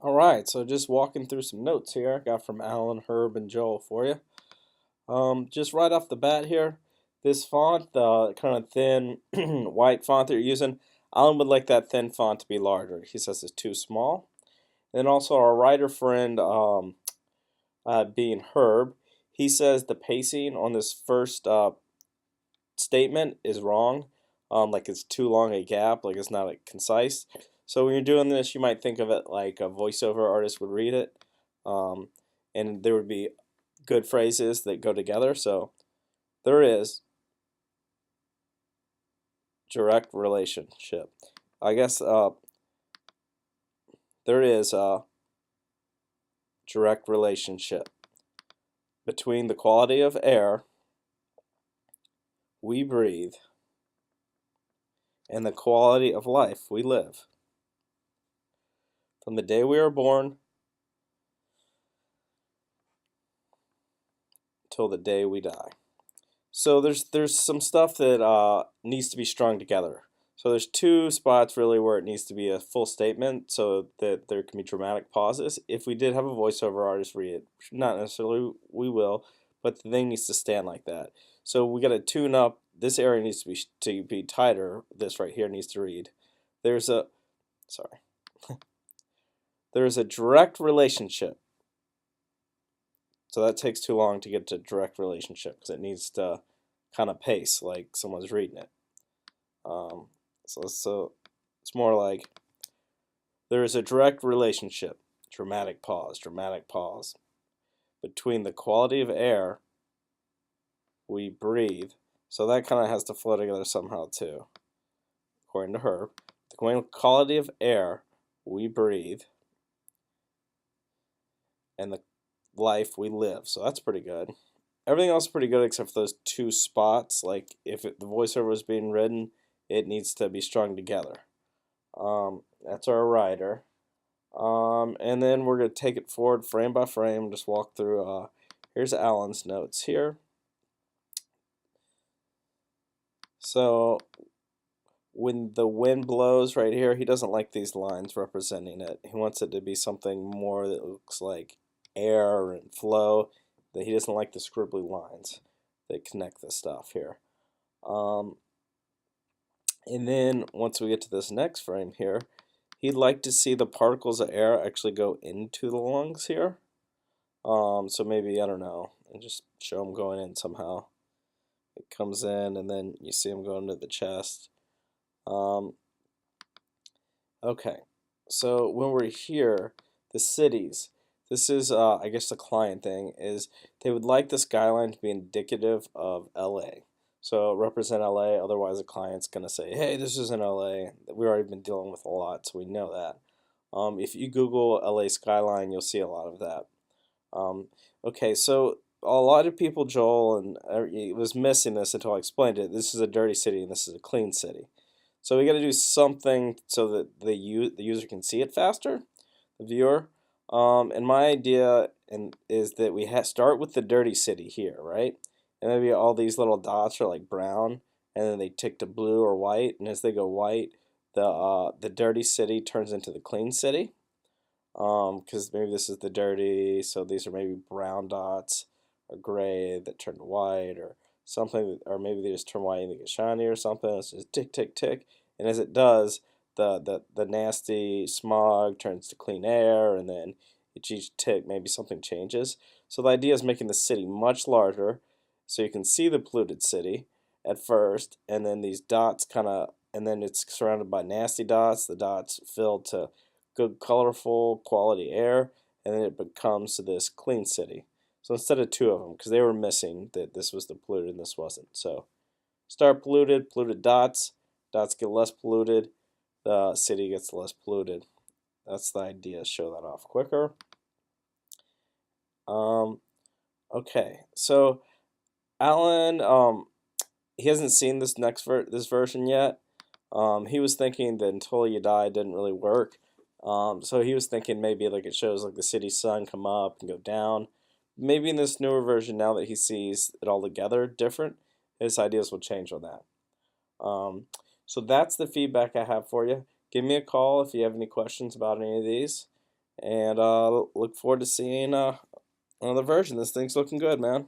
All right, so just walking through some notes here. I got from Alan, Herb, and Joel for you. Just right off the bat here, this font, the kind of thin white font that you're using, Alan would like that thin font to be larger. He says it's too small. And also our writer friend, being Herb, he says the pacing on this first statement is wrong. Like it's too long a gap, like it's not like, concise. So when you're doing this, you might think of it like a voiceover artist would read it, um, and there would be good phrases that go together. So there is direct relationship. I guess there is a direct relationship between the quality of air we breathe and the quality of life we live. From the day we are born till the day we die. So there's some stuff that needs to be strung together. So there's two spots really where it needs to be a full statement so that there can be dramatic pauses. If we did have a voiceover artist read it, not necessarily we will, but the thing needs to stand like that. So we got to tune up. This area needs to be tighter. This right here needs to read. There's a sorry. There is a direct relationship. So that takes too long to get to direct relationship because it needs to kind of pace like someone's reading it. So it's more like there is a direct relationship, dramatic pause, between the quality of air we breathe. So that kind of has to flow together somehow too, according to her. The quality of air we breathe and the life we live. So that's pretty good. Everything else is pretty good except for those two spots. Like if the voiceover was being written, it needs to be strung together. That's our writer. And then we're going to take it forward frame by frame, just walk through. Here's Alan's notes here. So when the wind blows right here, he doesn't like these lines representing it. He wants it to be something more that looks like air and flow. That he doesn't like the scribbly lines that connect the stuff here. And then once we get to this next frame here, he'd like to see the particles of air actually go into the lungs here. So maybe, I don't know, and just show them going in somehow. It comes in and then you see them going to the chest. Okay, so when we're here, the cities, this is, I guess the client thing, is they would like the skyline to be indicative of LA. So represent LA, otherwise the client's going to say, hey, this isn't LA. We've already been dealing with a lot, so we know that. If you Google LA skyline, you'll see a lot of that. Okay, so a lot of people, Joel, and it was missing this until I explained it. This is a dirty city and this is a clean city. So we got to do something so that the user can see it faster, the viewer. And my idea is that we start with the dirty city here, right? And maybe all these little dots are like brown, and then they tick to blue or white. And as they go white, the dirty city turns into the clean city. Because maybe this is the dirty, so these are maybe brown dots or gray that turn to white or something, or maybe they just turn white and they get shiny or something. It's just tick, tick, tick, and as it does, the nasty smog turns to clean air, and then each tick maybe something changes. So the idea is making the city much larger, so you can see the polluted city at first, and then these dots kind of, and then it's surrounded by nasty dots. The dots filled to good, colorful, quality air, and then it becomes this clean city. So instead of two of them, because they were missing that this was the polluted and this wasn't. So start polluted, polluted dots, dots get less polluted, the city gets less polluted. That's the idea, show that off quicker. Okay, so Alan, he hasn't seen this this version yet. He was thinking that Until You Die didn't really work. So he was thinking maybe like it shows like the city sun come up and go down. Maybe in this newer version, now that he sees it all together different, his ideas will change on that. So that's the feedback I have for you. Give me a call if you have any questions about any of these. and look forward to seeing another version. This thing's looking good, man.